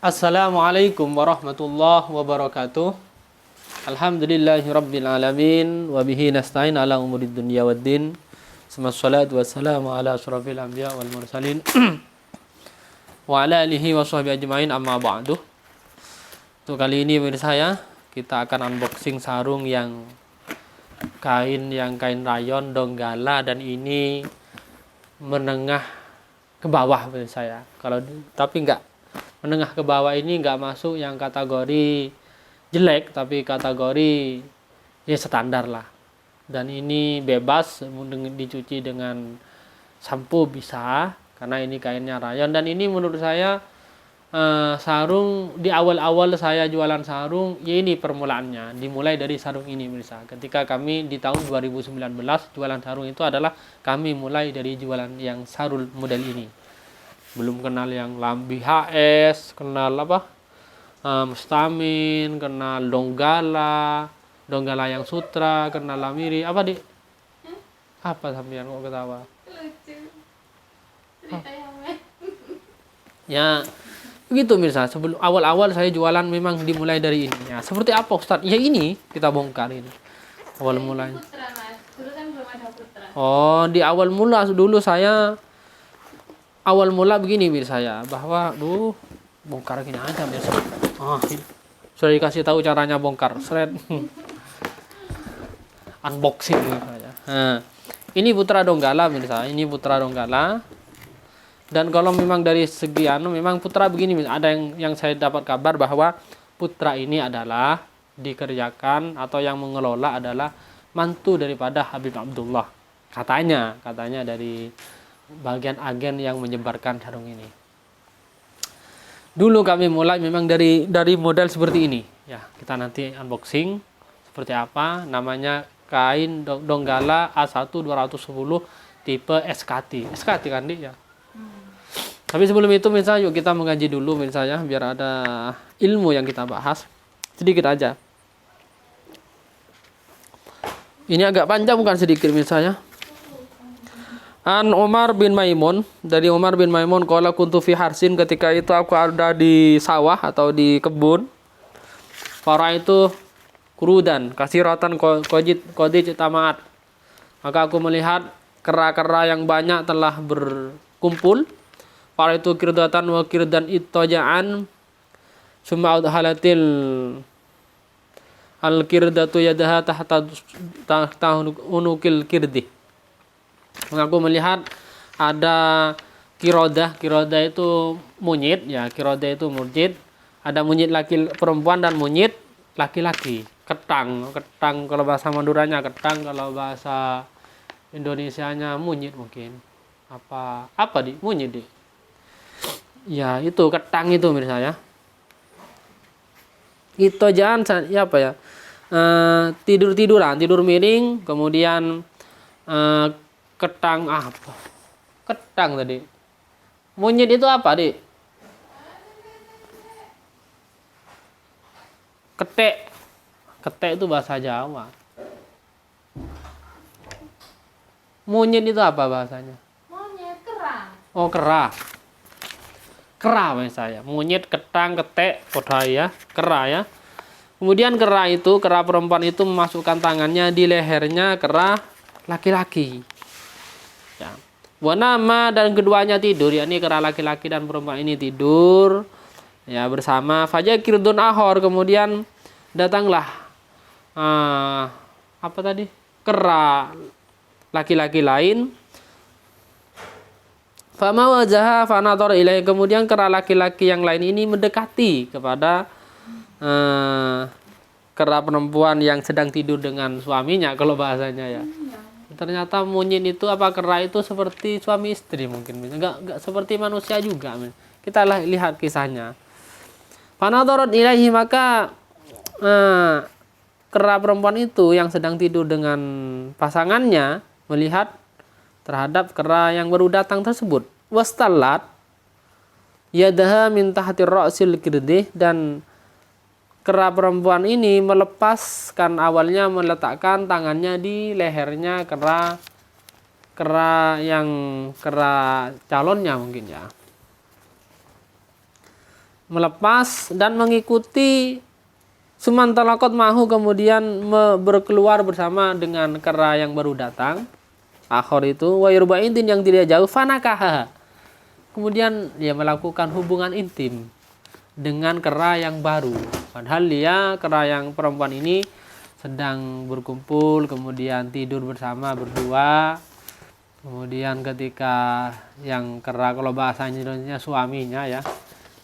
Assalamualaikum warahmatullahi wabarakatuh. Alhamdulillahirabbil alamin wa bihi nasta'in ala umurid dunya waddin. Wassalatu wassalamu ala asyrafil anbiya wal mursalin wa ala alihi wa sahbihi ajmain, amma ba'du. Untuk kali ini pemirsa saya, kita akan unboxing sarung yang kain rayon Donggala, dan ini menengah ke bawah pemirsa saya. Tapi enggak menengah ke bawah, ini nggak masuk yang kategori jelek, tapi kategori ya standar lah. Dan ini bebas dicuci dengan sampo bisa, karena ini kainnya rayon. Dan ini menurut saya sarung di awal-awal saya jualan sarung, ya ini permulaannya dimulai dari sarung ini pemirsa. Ketika kami di tahun 2019 jualan sarung, itu adalah kami mulai dari jualan yang sarung model ini. Belum kenal yang Lambi HS, kenal Mustamin, kenal Donggala yang Sutra, kenal Lamiri. Apa di? Apa sampean kok ketawa? Lucu. Cerita yang Ya, begitu mirsa. Sebelum awal-awal saya jualan memang dimulai dari ini. Ya, seperti apa Ustaz? Ya ini kita bongkar ini. Awal mulanya. Putra, Mas. Dulu kan belum ada Putra. Oh, di awal mula dulu saya begini saya, bahwa bongkar gini aja biasa. Sudah dikasih tahu caranya bongkar, seret. Unboxing saya. Nah, ini Putra Donggala pemirsa, ini Putra Donggala. Dan kalau memang dari segi memang Putra begini, ada yang saya dapat kabar bahwa Putra ini adalah dikerjakan atau yang mengelola adalah mantu daripada Habib Abdullah. Katanya dari bagian agen yang menyebarkan sarung ini. Dulu kami mulai memang dari model seperti ini. Ya, kita nanti unboxing seperti apa. Namanya kain Donggala A1 210 tipe SKT. SKT kan Dik ya. Tapi sebelum itu misalnya yuk kita mengkaji dulu misalnya, biar ada ilmu yang kita bahas. Sedikit aja. Ini agak panjang bukan sedikit misalnya. An Umar bin Maimun, dari Umar bin Maimun, qala kuntu fi harsin, ketika itu aku ada di sawah atau di kebun. Fara itu kurudan kasiratan qadij tamaat, maka aku melihat kera-kera yang banyak telah berkumpul. Fara itu kirdatan wa kirdan ittaja'an summa halatil al kirdatu yadaha tahta unukil kirdi. Aku melihat ada kirodah itu monyet ya, kirodah itu monyet, ada monyet perempuan dan monyet laki-laki. Ketang kalau bahasa Maduranya ketang, kalau bahasa Indonesianya monyet mungkin. Apa di monyet di? Ya itu ketang itu menurut saya. Itu jangan ya apa ya? Tidur miring, kemudian ketang apa? Ketang tadi. Monyet itu apa, Dik? Ketek. Ketek itu bahasa Jawa. Monyet itu apa bahasanya? Monyet, kera. Oh, kera. Kera saya. Monyet, ketang, ketek, kodaya, kera ya. Kemudian kera perempuan itu memasukkan tangannya di lehernya kera laki-laki. Ya. Wanama, dan keduanya tidur, yakni kera laki-laki dan perempuan ini tidur ya bersama. Faja kirdun ahor, kemudian datanglah kera laki-laki lain. Fama wajaha fanator ilaih, kemudian kera laki-laki yang lain ini mendekati kepada kera perempuan yang sedang tidur dengan suaminya kalau bahasanya ya. Ternyata monyet itu kera itu seperti suami istri mungkin, enggak seperti manusia juga. Kita lihat kisahnya. Fanadharat ilaihi, maka kera perempuan itu yang sedang tidur dengan pasangannya melihat terhadap kera yang baru datang tersebut. Wastallat yadaha min tahti ra'sil kirdih, dan kera perempuan ini awalnya meletakkan tangannya di lehernya kera calonnya mungkin ya. melepas dan mengikuti sumantalakot mahu, kemudian berkeluar bersama dengan kera yang baru datang. Akhor itu wa yurba intin, yang tidak jauh, fanakaha. Kemudian dia melakukan hubungan intim dengan kera yang baru. Padahal dia, kera yang perempuan ini, sedang berkumpul, kemudian tidur bersama berdua. Kemudian ketika yang kera, kalau bahasa Indonesia suaminya ya,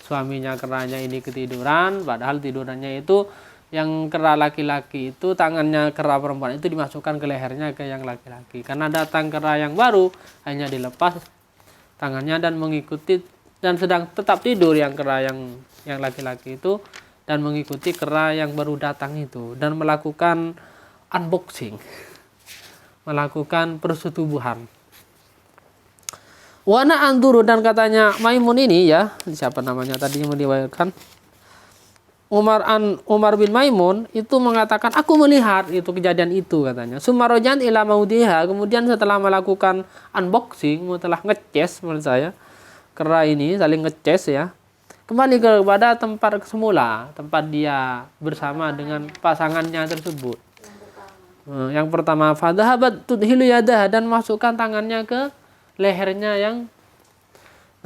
suaminya keranya ini ketiduran, padahal tidurannya itu yang kera laki-laki itu, tangannya kera perempuan itu dimasukkan ke lehernya ke yang laki-laki. Karena datang kera yang baru, hanya dilepas tangannya dan mengikuti, dan sedang tetap tidur yang kera yang laki-laki itu, dan mengikuti kera yang baru datang itu, dan melakukan unboxing, melakukan persetubuhan. Wana anduru, dan katanya Maimun ini ya, siapa namanya tadi yang meriwayatkan, Umar bin Maimun itu mengatakan, aku melihat itu kejadian itu, katanya. Sumarojan ila maudiha, kemudian setelah melakukan unboxing, setelah ngeces, menurut saya kera ini saling ngeces ya, kembali kepada tempat semula, tempat dia bersama dengan pasangannya tersebut. Yang pertama, fadhahabat tudhilu yadah, dan masukkan tangannya ke lehernya yang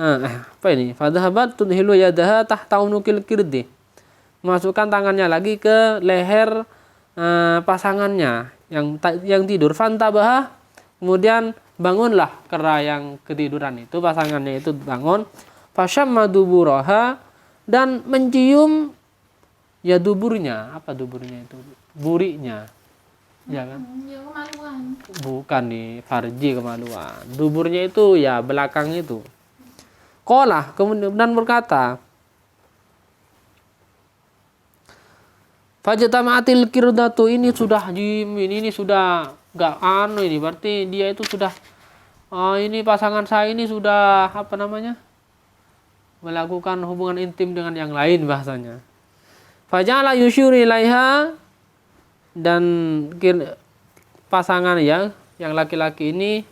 apa ini? Fadhahabat tudhilu yadah tahta unukil kirdi. Masukkan tangannya lagi ke leher pasangannya yang tidur. Fantabaha, kemudian bangunlah kera yang ketiduran itu, pasangannya itu bangun. Fasyamma duburaha, dan mencium ya duburnya. Apa duburnya itu? Burinya. Ya kan? Ya kemaluan. Bukan nih, farji, kemaluan. Duburnya itu ya belakang itu. Qala, kemudian berkata, Fajtama'atil kirdatu, ini sudah ini sudah enggak ini berarti dia itu sudah ini pasangan saya ini sudah apa namanya? Melakukan hubungan intim dengan yang lain bahasanya. Faja'ala yusyuri ilaiha, dan pasangan ya yang laki-laki ini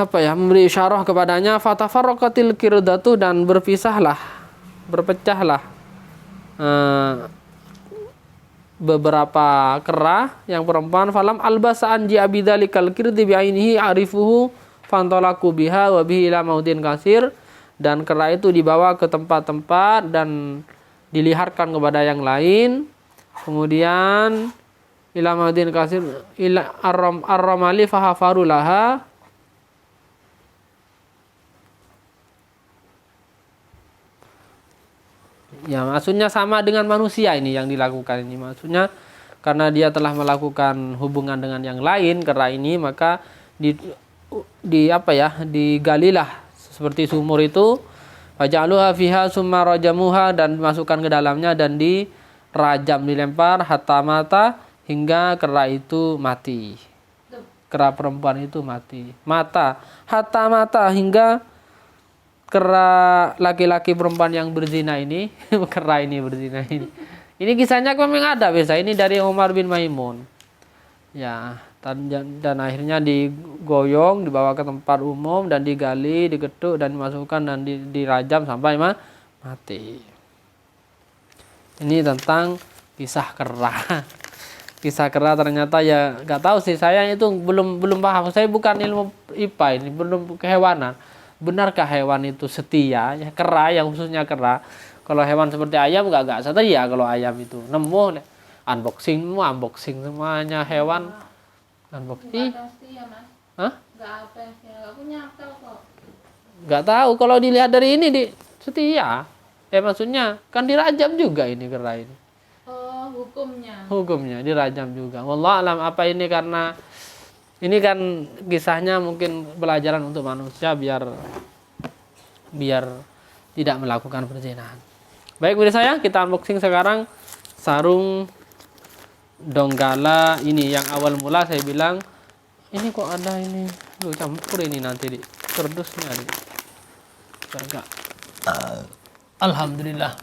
memberi isyarah kepadanya. Fatafarraqatil kirdatu, dan berpecahlah beberapa kera yang perempuan. Falam albasa'an ji'abidalikal kirdi bi'ainihi arifuhu fantolaku biha wa bihi ila maudin kasir, dan kera itu dibawa ke tempat-tempat dan dilihatkan kepada yang lain. Kemudian ila maudin kasir ila ar-ramali fahafarulaha, ya maksudnya sama dengan manusia ini yang dilakukan ini, maksudnya karena dia telah melakukan hubungan dengan yang lain kera ini, maka digalilah seperti sumur itu. Faja'aluha fiha summa rajamuha, dan masukkan ke dalamnya dan dirajam, dilempar hatta mata, hingga kera itu mati. Kera perempuan itu mati. Hatta mata, hingga kera laki-laki perempuan yang berzina ini, kera ini berzina ini. Ini kisahnya memang ada biasa. Ini dari Umar bin Maimun. Ya, dan akhirnya digoyong, dibawa ke tempat umum dan digali, digetuk dan dimasukkan dan dirajam sampai mati. Ini tentang kisah kera. Kisah kera ternyata ya nggak tahu sih, saya itu belum paham. Saya bukan ilmu IPA ini, belum kehewanan. Benarkah hewan itu setia? Ya, kera yang khususnya kera. Kalau hewan seperti ayam nggak setia. Kalau ayam itu nemu unboxing semuanya hewan unboxing. Nggak setia, Mas. Hah? Nggak apa ya, nggak punya akal kok. Nggak tahu, kalau dilihat dari ini setia. Maksudnya kan dirajam juga ini kera ini. Oh, Hukumnya dirajam juga. Wallah alam, apa ini karena ini kan kisahnya mungkin pelajaran untuk manusia biar tidak melakukan perzinahan. Baik, pemirsa saya, kita unboxing sekarang sarung Donggala ini. Yang awal mula saya bilang ini kok ada ini, campur ini nanti di kerdusnya nih. Enggak. Alhamdulillah.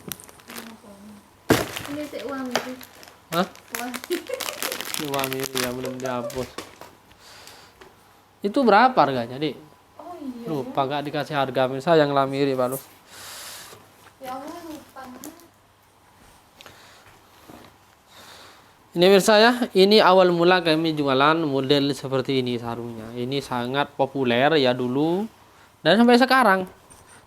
Ini sih uang itu. Hah? Uang. Ya belum dihapus. Itu berapa harganya, Dik? Oh iya. Lupa, gak dikasih harga. Misal yang lamiri baru. Ini pemirsa ya, ini awal mula kami jualan model seperti ini sarungnya. Ini sangat populer ya dulu dan sampai sekarang.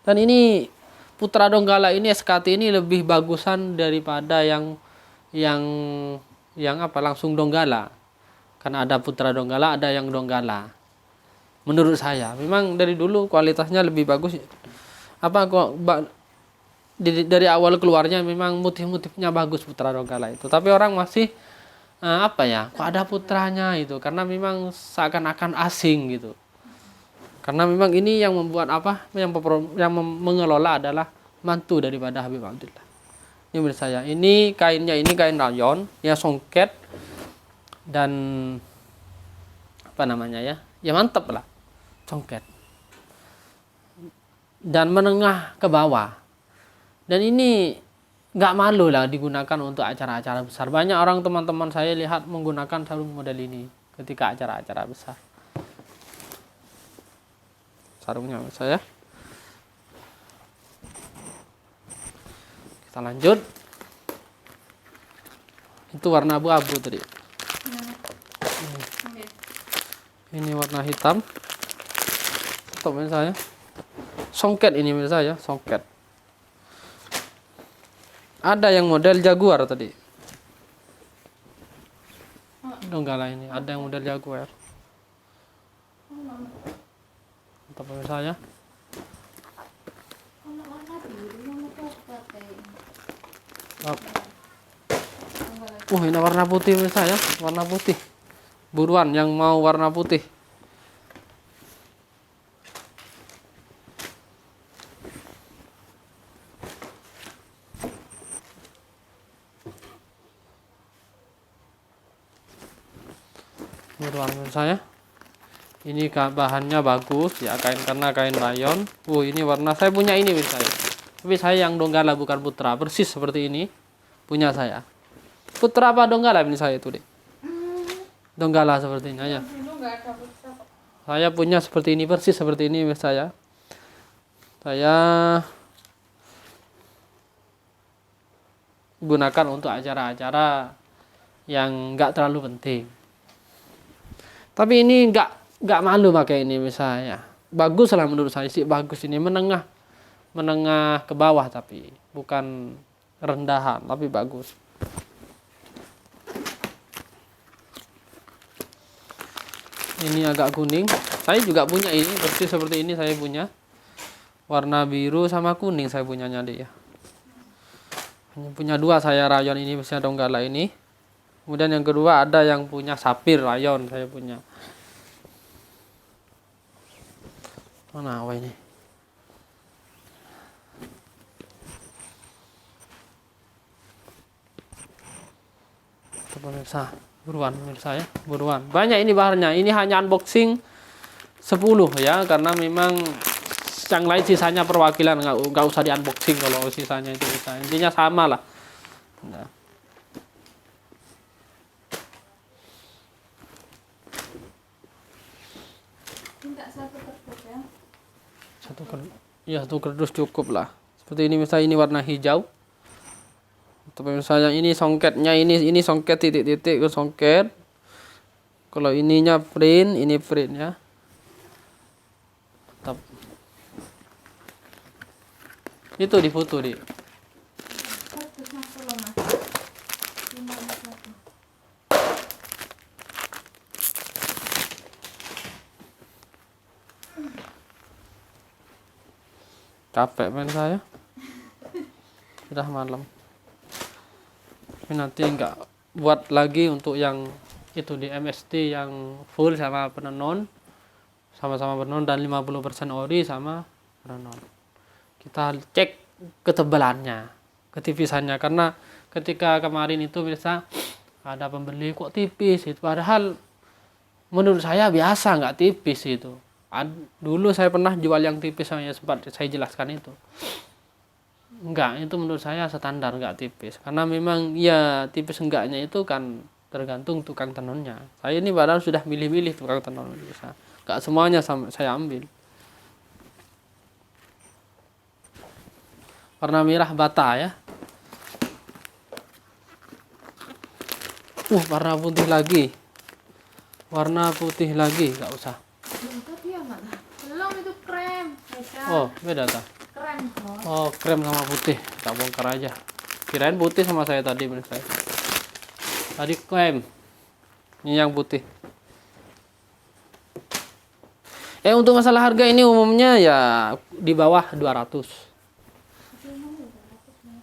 Dan ini Putra Donggala ini SKT ini lebih bagusan daripada yang yang apa langsung Donggala. Karena ada Putra Donggala, ada yang Donggala. Menurut saya, memang dari dulu kualitasnya lebih bagus. Apa kok dari awal keluarnya memang motif-motifnya bagus Putra Donggala itu. Tapi orang masih apa ya, kok ada putranya itu, karena memang seakan-akan asing gitu. Karena memang ini yang membuat apa, yang mengelola adalah mantu daripada Habib Abdullah. Ini menurut saya, ini kainnya ini kain rayon, ya songket dan apa namanya ya mantap lah, songket dan menengah ke bawah. Dan ini nggak malu lah digunakan untuk acara-acara besar. Banyak orang teman-teman saya lihat menggunakan sarung model ini ketika acara-acara besar. Sarungnya saya. Kita lanjut. Itu warna abu-abu tadi. Oke. Ini warna hitam. Teman saya. Songket ini menurut saya, songket. Ada yang model Jaguar tadi. Donggala ini ada yang model Jaguar. Mantap pemirsa ya. Kalau warna biru, warna coklat kayak ini. Ini warna putih pemirsa ya, warna putih. Buruan yang mau warna putih. Buruan pemirsa ya. Ini bahannya bagus ya, karena kain rayon. Ini warna saya punya ini pemirsa ya. Tapi saya yang Donggala bukan Putra, persis seperti ini punya saya. Putra apa Donggala ini saya itu deh. Donggala sepertinya ya. Dulu nggak ada pulsa kok. Saya punya seperti ini, persis seperti ini pemirsa ya. Saya gunakan untuk acara-acara yang nggak terlalu penting. Tapi ini nggak malu pakai ini misalnya. Bagus lah menurut saya sih, bagus ini menengah ke bawah, tapi bukan rendahan, tapi bagus. Ini agak kuning. Saya juga punya ini persis seperti ini, saya punya warna biru sama kuning saya punyanya dia. Punya dua saya rayon ini, misalnya Donggala ini. Kemudian yang kedua ada yang punya sapir rayon saya punya. Mana ini? Pemirsa, buruan pemirsa ya, buruan. Banyak ini bahannya. Ini hanya unboxing 10 ya, karena memang yang lain sisanya perwakilan, nggak usah di unboxing kalau sisanya itu bisa. Intinya sama lah. Nah. Minta satu kardus ya. Satu kardus cukup lah. Seperti ini misalnya, ini warna hijau. Tapi misalnya ini songketnya, ini songket titik-titik ke songket. Kalau ininya print, ini print ya. Mantap. Itu di foto di. Kardus mas tolong mas. 51. Capek main saya. Sudah malam. Tapi nanti enggak buat lagi untuk yang itu di MST yang full sama penenon. Sama-sama penenon dan 50% ori sama penenon. Kita cek ketebalannya, ketipisannya, karena ketika kemarin itu bisa ada pembeli kok tipis itu, padahal menurut saya biasa nggak tipis itu. Dulu saya pernah jual yang tipis, saya sempat saya jelaskan itu. Enggak, itu menurut saya standar, nggak tipis. Karena memang ya tipis enggaknya itu kan tergantung tukang tenunnya. Saya ini padahal sudah milih-milih tukang tenun bisa. Enggak semuanya saya ambil. Warna merah bata ya. Warna putih lagi. Warna putih lagi, nggak usah. Itu dia mana? Belum, itu krem. Beda. Oh, beda tak? Krem kok. Oh, krem sama putih. Tak bongkar aja. Kirain putih sama saya tadi, menurut saya. Tadi krem. Ini yang putih. Untuk masalah harga ini umumnya ya di bawah 200.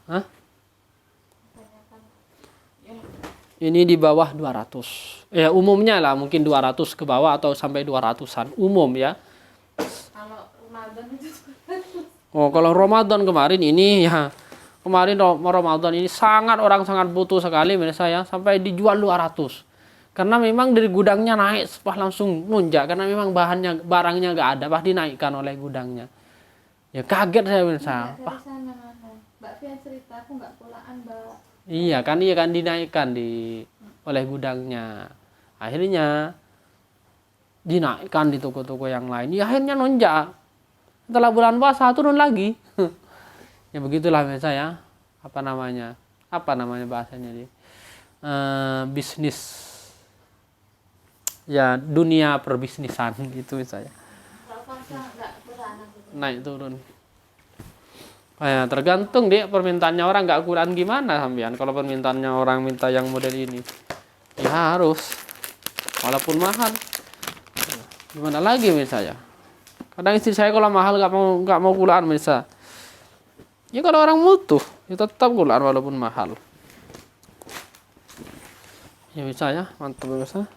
Hah? Ini di bawah 200. Ya umumnya lah, mungkin 200 ke bawah atau sampai 200-an. Umum ya. Kalau Ramadan itu Oh, kalau Ramadan kemarin ini ya. Kemarin Ramadan ini orang sangat butuh sekali menurut saya. Sampai dijual 200. Karena memang dari gudangnya naik, langsung nunjak. Karena memang barangnya nggak ada, pasti dinaikkan oleh gudangnya. Ya kaget saya dari Wah, sana mana? Mbak Fia cerita aku nggak pulaan, Mbak. iya kan dinaikkan oleh gudangnya. Akhirnya dinaikkan di toko-toko yang lain. Ya akhirnya nunjak. Setelah bulan puasa turun lagi. Ya begitulah saya. Apa namanya bahasanya dia? Bisnis. Ya dunia perbisnisan gitu misalnya. Kalau puasa nggak pulaan aku. Naik turun. Ya, tergantung dia permintaannya orang, nggak Quran gimana sampean. Kalau permintaannya orang minta yang model ini, ya harus walaupun mahal. Gimana lagi misalnya? Kadang istri saya kalau mahal nggak mau Quran misalnya. Ya kalau orang butuh, ya tetap Quran walaupun mahal. Ya misalnya mantap misalnya.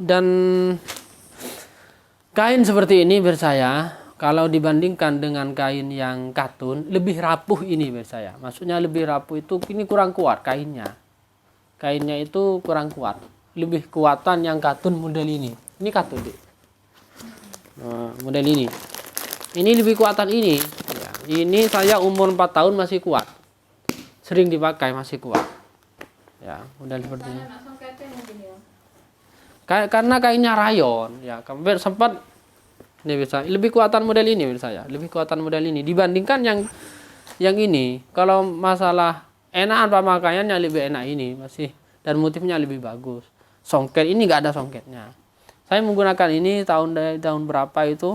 Dan kain seperti ini bersaya, kalau dibandingkan dengan kain yang katun, lebih rapuh ini bersaya. Maksudnya lebih rapuh itu ini kurang kuat kainnya. Kainnya itu kurang kuat. Lebih kuatan yang katun model ini. Ini katun, Dik. Nah, model ini. Ini lebih kuatan ini. Ya, ini saya umur 4 tahun masih kuat. Sering dipakai masih kuat. Ya, model seperti ini. Langsung kete mungkin ya. Karena kainnya rayon, ya hampir sempat ini bisa lebih kuatan model ini menurut saya, lebih kuatan model ini dibandingkan yang ini. Kalau masalah enakan pemakaiannya lebih enak ini masih, dan motifnya lebih bagus. Songket ini nggak ada songketnya. Saya menggunakan ini tahun berapa itu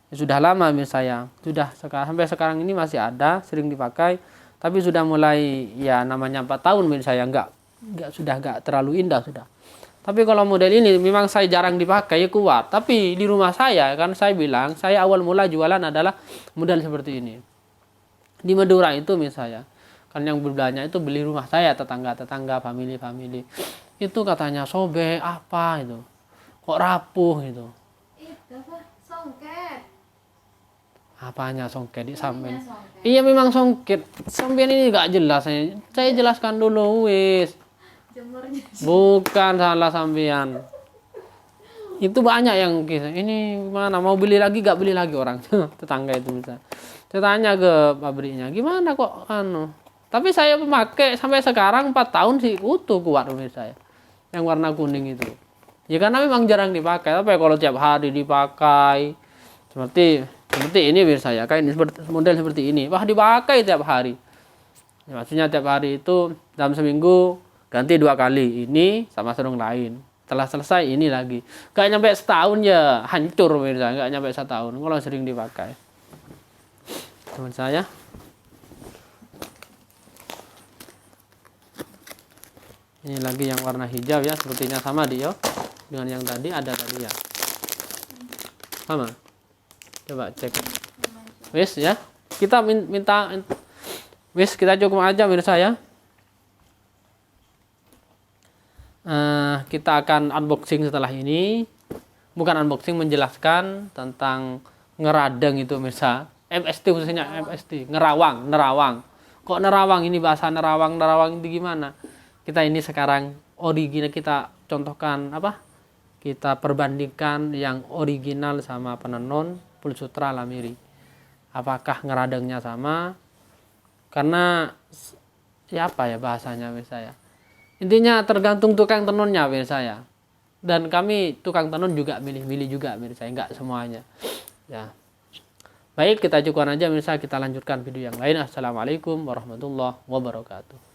ya, sudah lama menurut saya, sampai sekarang ini masih ada, sering dipakai, tapi sudah mulai ya namanya 4 tahun menurut saya nggak terlalu indah sudah. Tapi kalau model ini memang saya jarang dipakai, ya kuat. Tapi di rumah saya, kan saya bilang, saya awal mula jualan adalah model seperti ini. Di Madura itu misalnya, kan yang berbelanja itu beli rumah saya, tetangga-tetangga, family. Itu katanya sobek, apa itu. Kok rapuh itu. Itu apa? Songket. Apanya songket di samping? Songket. Iya memang songket. Sampean ini gak jelas. Saya jelaskan dulu, wis. Jemurnya. Bukan salah sampean. Itu banyak yang kisah. Ini gimana? Mau beli lagi gak beli lagi orang. Tetangga itu misalnya. Saya tanya ke pabriknya, gimana kok Tapi saya memakai sampai sekarang 4 tahun sih utuh kuat rumah saya. Yang warna kuning itu. Ya karena memang jarang dipakai. Tapi kalau tiap hari dipakai seperti ini biar saya kain model seperti ini. Wah dipakai tiap hari. Ya, maksudnya tiap hari itu dalam seminggu ganti 2 kali, ini sama sarung lain. Setelah selesai ini lagi. Gak nyampe setahun ya hancur misalnya, gak nyampe setahun kalau sering dipakai. Teman saya. Ini lagi yang warna hijau ya, sepertinya sama dia dengan yang tadi ada tadi ya. Sama. Coba cek. Wis ya. Kita minta wis kita cukup aja menurut saya. Kita akan unboxing setelah ini. Bukan unboxing, menjelaskan tentang ngeradeng itu misal MST, khususnya MST, nerawang. Kok nerawang, ini bahasa nerawang itu gimana? Kita ini sekarang original, kita contohkan apa? Kita perbandingkan yang original sama penenun Full Sutra Lamiri. Apakah ngeradengnya sama? Karena ya apa ya bahasanya misalnya. Intinya tergantung tukang tenunnya saya. Dan kami tukang tenun juga milih-milih juga saya, enggak semuanya. Ya. Baik, kita cukupkan aja misalnya, kita lanjutkan video yang lain. Assalamualaikum warahmatullahi wabarakatuh.